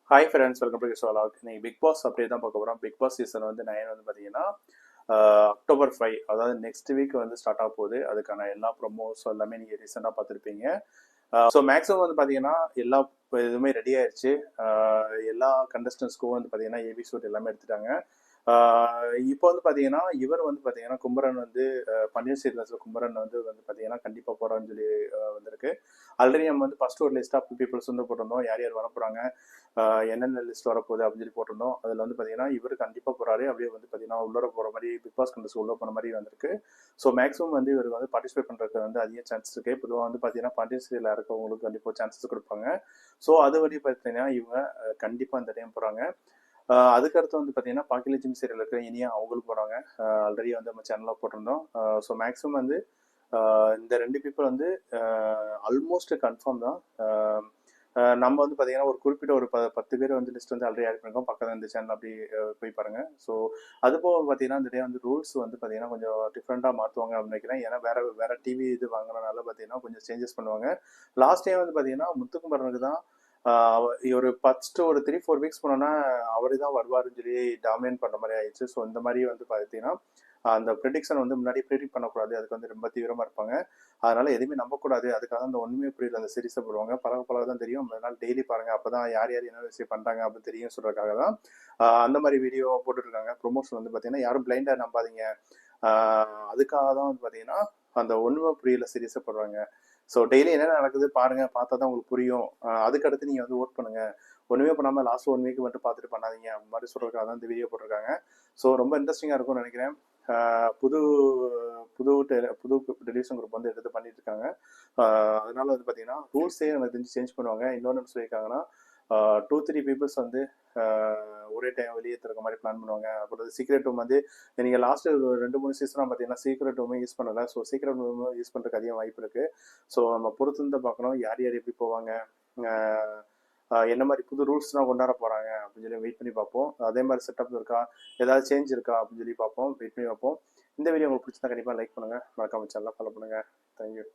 Hi friends, welcome to ஷோலாக். நீங்கள் Bigg pass அப்படியே தான் பார்க்க போகிறோம். பிக் பாஸ் சீசன் வந்து 9 வந்து பார்த்தீங்கன்னா அக்டோபர் 5, அதாவது நெக்ஸ்ட் வீக் வந்து ஸ்டார்ட் ஆக போகுது. அதுக்கான எல்லா ப்ரொமோஸ் எல்லாமே நீங்கள் ரீசெண்டாக பார்த்துருப்பீங்க. ஸோ மேக்ஸிமம் வந்து பார்த்தீங்கன்னா எல்லா இதுவுமே ரெடி ஆயிடுச்சு. எல்லா கண்டஸ்டன்ஸ்க்கும் வந்து பார்த்தீங்கன்னா ஏபி சூட் எல்லாமே எடுத்துட்டாங்க. இப்போ வந்து பார்த்தீங்கன்னா இவர் வந்து பார்த்தீங்கன்னா குமரன் வந்து பன்னீர்செல்வம் குமரன் வந்து பார்த்தீங்கன்னா கண்டிப்பாக போகிறான்னு சொல்லி வந்திருக்கு. ஆல்ரெடி நம்ம வந்து ஃபர்ஸ்ட் ஒரு லிஸ்ட் ஆஃப் பீப்புள்ஸ் வந்து போட்டிருந்தோம், யார் யார் வர போகிறாங்க, என்னென்ன லிஸ்ட் வரப்போகுது அப்படின்னு சொல்லி போட்டிருந்தோம். அதில் வந்து பார்த்தீங்கன்னா இவர் கண்டிப்பாக போகிறாரு. அப்படியே வந்து பார்த்தீங்கன்னா உள்ளே போகிற மாதிரி பிக் பாஸ் கண்டஸ்ட் உள்ளே போன மாதிரி வந்திருக்கு. ஸோ மேக்ஸிமம் வந்து இவர் வந்து பார்ட்டிசிபேட் பண்ணுறதுக்கு வந்து அதிக சான்ஸ் இருக்குது. பொதுவாக வந்து பார்த்தீங்கன்னா பன்னீர்செல்வம் இருக்கவங்களுக்கு கண்டிப்பாக சான்சஸ் கொடுப்பாங்க. ஸோ அது வழி பார்த்தீங்கன்னா இவங்க கண்டிப்பாக இந்த டைம் போகிறாங்க. அதுக்கடுத்து வந்து பார்த்தீங்கன்னா பாக்கியலட்சுமி சீரியல் இருக்கிற இனியா அவங்களுக்கு போகிறாங்க. ஆல்ரெடி வந்து நம்ம சேனலில் போட்டிருந்தோம். ஸோ மேக்ஸிமம் வந்து இந்த ரெண்டு பீப்புள் வந்து ஆல்மோஸ்ட் கன்ஃபார்ம் தான். நம்ம வந்து பார்த்தீங்கன்னா ஒரு குறிப்பிட்ட ஒரு 10 பேர் வந்து லிஸ்ட் வந்து ஆல்ரெடி ஆட் பண்ணிருக்கோம். பக்கத்தில் இந்த சேனல் அப்படி போய் பாருங்க. ஸோ அது போக பார்த்தீங்கன்னா இந்த டே வந்து ரூல்ஸ் வந்து பார்த்தீங்கன்னா கொஞ்சம் டிஃப்ரெண்ட்டாக மாற்றுவாங்க அப்படின்னு நினைக்கிறேன். ஏன்னா வேற டிவி இது வாங்குறதுனால பார்த்தீங்கன்னா கொஞ்சம் சேஞ்சஸ் பண்ணுவாங்க. லாஸ்ட் டைம் வந்து பார்த்தீங்கன்னா முத்துக்குமரனுக்கு தான் ஒரு ஃபர்ஸ்ட் ஒரு 3-4 வீக்ஸ் போனோன்னா அவரு தான் வருவாருன்னு சொல்லி டாமினேட் பண்ணுற மாதிரி ஆயிடுச்சு. ஸோ இந்த மாதிரி வந்து பார்த்தீங்கன்னா அந்த ப்ரெடிக்ஷன் வந்து முன்னாடி ப்ரெடிக்ட் பண்ணக்கூடாது. அதுக்கு வந்து ரொம்ப தீவிரமாக இருப்பாங்க. அதனால எதுவுமே நம்பக்கூடாது. அதுக்காக அந்த ஒன்றுமே புரியல அந்த சீரிஸை போடுவாங்க. பழக தான் தெரியும். அதனால டெய்லி பாருங்க, அப்பதான் யார் யார் என்ன விஷயம் பண்றாங்க அப்படின்னு தெரியும் சொல்றதுக்காக தான் அந்த மாதிரி வீடியோ போட்டுருக்காங்க. ப்ரொமோஷன் வந்து பார்த்தீங்கன்னா யாரும் பிளைண்டா நம்பாதீங்க. அதுக்காக தான் வந்து பார்த்தீங்கன்னா அந்த ஒன்றுமே புரியல சீரிஸை போடுறாங்க. ஸோ டெய்லி என்ன நடக்குது பாருங்க, பார்த்தா தான் உங்களுக்கு புரியும். அதுக்கடுத்து நீங்கள் வந்து ஓட் பண்ணுங்க. ஒன்றுமே பண்ணாமல் லாஸ்ட் 1 வீக் மட்டும் பார்த்துட்டு பண்ணாதீங்க அந்த மாதிரி சொல்றதுக்காக தான் இந்த வீடியோ போட்டிருக்காங்க. ஸோ ரொம்ப இன்ட்ரெஸ்டிங்காக இருக்கும்னு நினைக்கிறேன். புது புது புது டெலிவிஷன் குரூப் வந்து எடுத்து பண்ணிட்டு இருக்காங்க. அதனால வந்து பார்த்தீங்கன்னா ரூல்ஸே எனக்கு தெரிஞ்சு சேஞ்ச் பண்ணுவாங்க. இன்னொன்று சொல்லியிருக்காங்கன்னா 2-3 பீப்புள்ஸ் வந்து ஒரே டைம் வெளியே இருக்க மாதிரி பிளான் பண்ணுவாங்க. அப்புறம் சீக்ரெட் ரூம் வந்து நீங்கள் லாஸ்ட் 2-3 சீசனாக பார்த்தீங்கன்னா சீக்ரெட் ரூமே யூஸ் பண்ணலை. ஸோ சீக்ரெட் ரூம் யூஸ் பண்ணுறதுக்கு அதிகம் வாய்ப்பு இருக்குது. ஸோ நம்ம பொறுத்து இருந்து பார்க்கணும் யார் யார் எப்படி போவாங்க, என்ன மாதிரி புது ரூல்ஸ்லாம் கொண்டாட போகிறாங்க அப்படின்னு சொல்லி வெயிட் பண்ணி பார்ப்போம். அதே மாதிரி செட்டப் இருக்கா, ஏதாவது சேஞ்ச் இருக்கா அப்படின்னு சொல்லி பார்ப்போம், வெயிட் பண்ணி பார்ப்போம். இந்த வீடியோ உங்களுக்கு பிடிச்சிருந்தா கண்டிப்பாக லைக் பண்ணுங்கள், மறக்காம சேனலை ஃபாலோ பண்ணுங்கள். தேங்க்யூ.